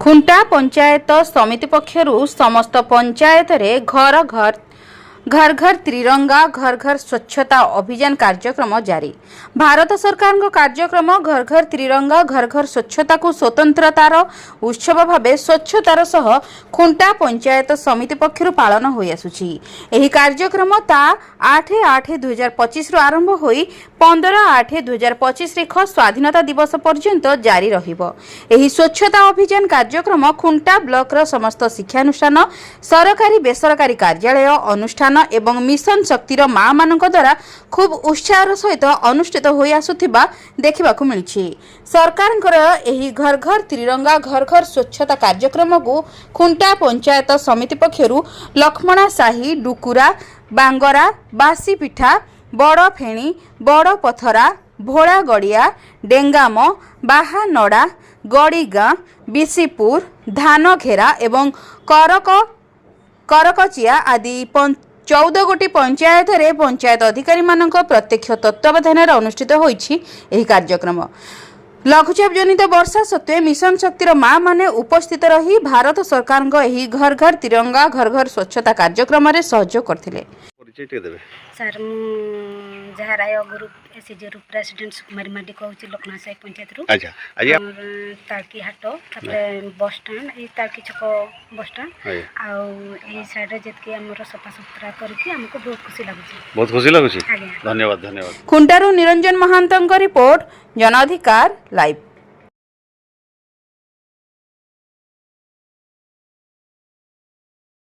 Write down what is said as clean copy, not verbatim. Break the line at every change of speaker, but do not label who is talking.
खुंटा पंचायत समिति पक्षरु समस्त पंचायत रे घर घर त्रिरंगा घर घर स्वच्छता अभियान कार्यक्रम जारी। भारत सरकार को कार्यक्रम घर घर त्रिरंगा घर घर स्वच्छता को स्वतंत्रतार उत्सव भावे स्वच्छतार सह खुंटा पंचायत समिति पक्षरु पालन होई आसुछि। एही कार्यक्रम ता 8/8/2025 रु आरंभ होई 15/8/2025 रेख स्वाधीनता दिवस पर्यंत जारी रहिबो। एही स्वच्छता अभियान कार्यक्रम खुंटा ब्लॉक रो समस्त शिक्षानुष्ठान सरकारी बेसरकारी कार्यालय अनुष्ठान एवं मिशन शक्तिर माँ मानक द्वारा खूब उत्साह सहित अनुष्ठित होई आसुथिबा देखिबाकू मिलछि। सरकारଙ୍କର एही घर घर त्रिरंगा घर घर स्वच्छता कार्यक्रम को खुंटा पंचायत समिति पक्षरु लक्ष्मणा साही डुकुरा बांगरा बासीपिठा बड़ फेणी बड़ पथरा भोला गड़िया डेंगाम बाहानड़ा गड़ीगाँ बिसीपुर धानघेरा एवं करकचिया आदि 14 गोटी पंचायत रे पंचायत अधिकारी मानक प्रत्यक्ष तत्वावधान अनुष्ठित होईछि। एही कार्यक्रम लघुचाप जनित वर्षा सत्वे मिशन शक्तिर माँ माने उपस्थित रही भारत सरकार को एही घर घर तिरंगा घर घर स्वच्छता कार्यक्रम रे सहयोग करथिले।
सर जहराय group SG group president Sukumari Madi कहूँ लोकनाथ साई पंचायत रु।
अच्छा
तालकी हाट बस स्टैंड ये तालकी छक बस स्टैंड आई साइड जेतकी हमर सफा सुतरा करके हमको बहुत खुशी लगुଛି।
धन्यवाद धन्यवाद।
खुंटारू निरंजन महांतंक रिपोर्ट जन अधिकार लाइव।